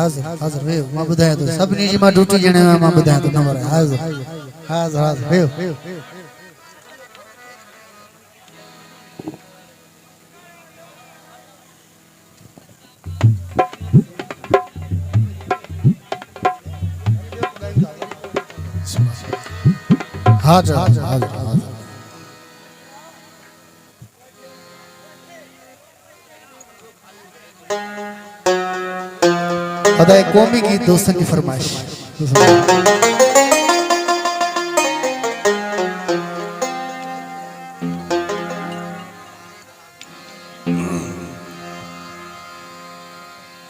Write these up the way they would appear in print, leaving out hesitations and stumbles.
हाज़िर हाज़िर वे मां बुधाया तो सभनी जी मां ड्यूटी जणे मां बुधाया तो नंबर हाज़िर हाज़िर हाज़िर वे हाज़िर हाज़िर हाज़िर खुदाए कौमी की दोस्तन की फरमाइश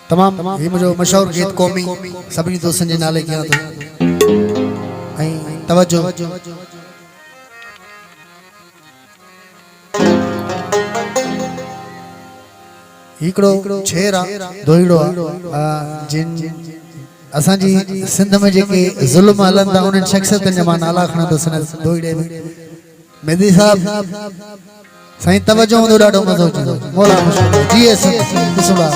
तमाम ये मुझे मशहूर गीत कौमी सभी दोस्तन जे नाले किया तो ऐं तवज्जो हिकड़ो छेर आ दोइड़ो आ जिन असांजी सिंध में जेके जुल्म हलंदा उन शख्सियतन जा मां नाला खणा तो सन दोइड़े में मेहदी साहब साईं तवज्जो हूंदो ॾाढो मज़ो अचंदो मौला मुश्किल जी एस बिस्मिल्लाह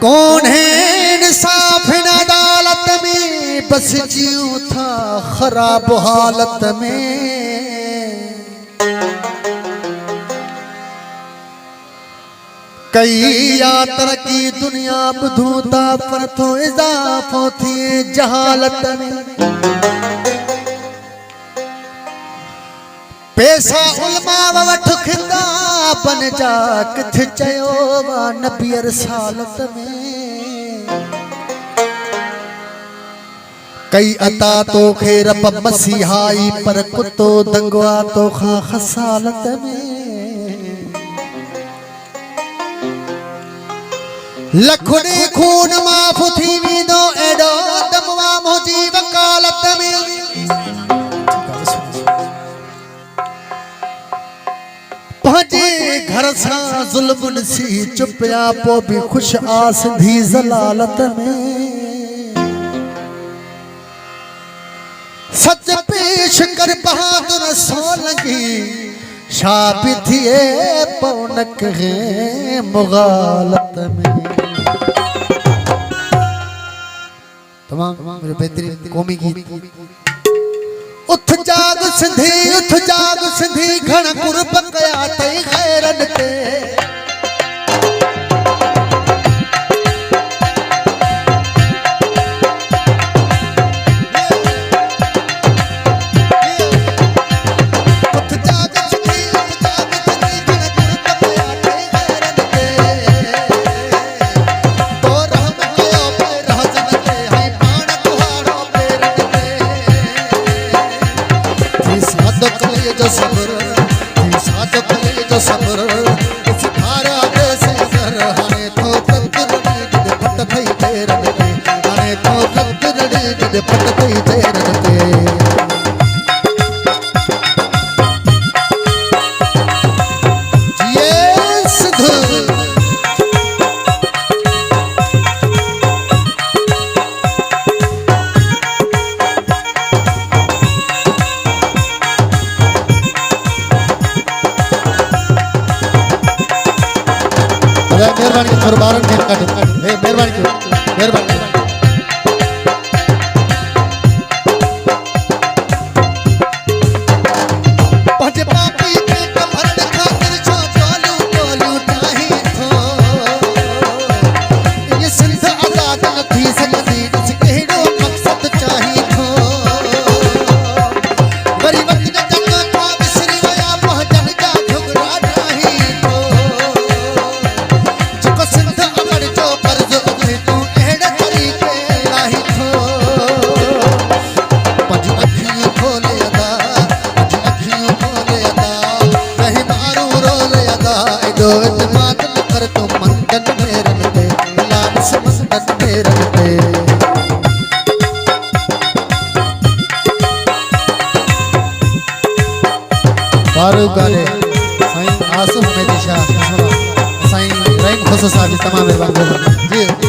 कौन है इंसाफ इन अदालत में बस जियो था खराब हालत में कई या तरक्की दुनिया बुधूता पर तो इजाफो थी जहालत में पैसा उलमा वठ खिंदा बन जा किथे चयो वा नबी रसालत में कई अता तो खे रब मसीहाई पर कुतो दंगवा तो खा खसालत में लखने खून माफ थी वीदो एडो दमवा मोजी वकालत में पहुंचे घर सा जुल्म सी चुपया पो भी खुश आस धी जलालत में सच पेश कर बहादुर सोलगी शाबी थिए पौनक है मुगालत में तमाम मेरे बेहतरीन कौमी गीत उठ जाग सिंधी घण कुर्ब कया तई खैरन ते मेहरबानी फरमारन के काट मेहरबानी फारूक गाले साईं आसिफ में दिशा साईं रहीम खुशो साहब तमाम मेहरबान जी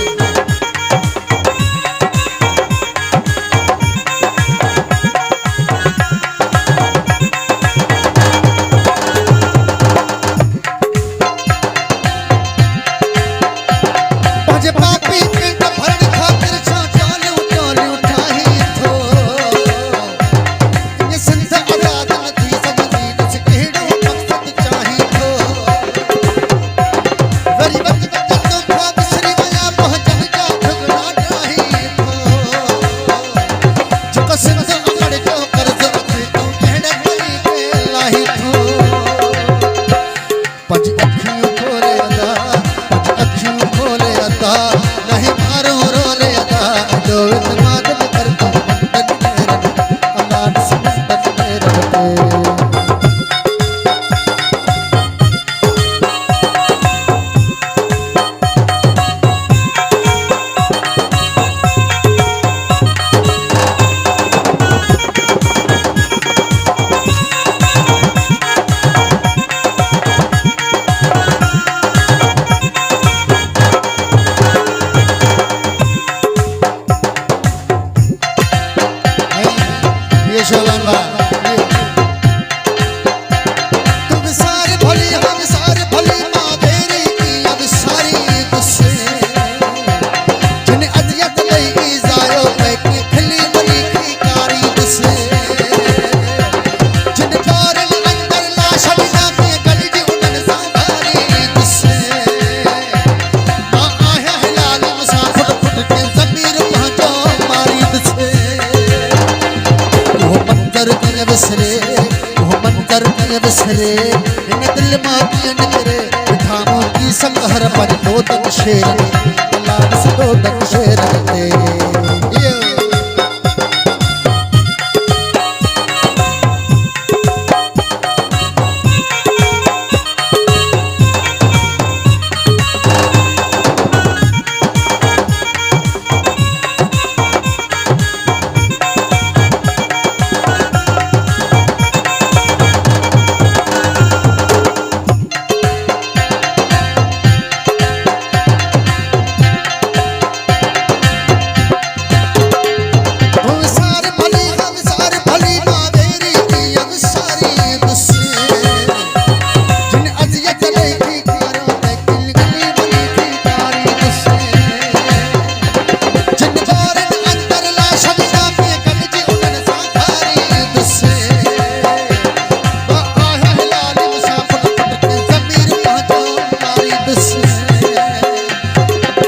ये शोभन भाई तुम सारे भली हम सारे भली माँ तेरी की अब सारी गुस्से जिन्हें अदियत नहीं जायो मैं की खली बनी की कारी गुस्से जिन्हें बारल अंदर लाश बिना के गली जी उन्हें सांभारी गुस्से माँ आया है लाल मुसाफिर खुद के ज़मीर पहुँचो मारी गुस्से वो मंजर की बिसरे वो मंजर की बिसरे इन दिल माँ की निकरे धामों की संघर पर दो तक शेर लाल से दो तक शेर तेरे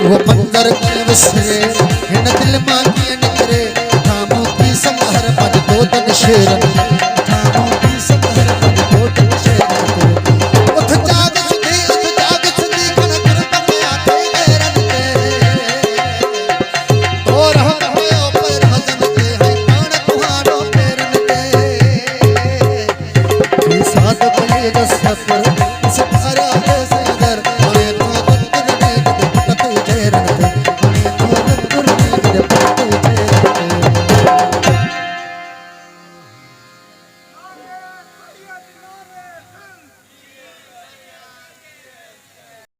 वो मंजर की बिसरे इन दिल माँ की निकरे धामों की संघर पर दो तन शेर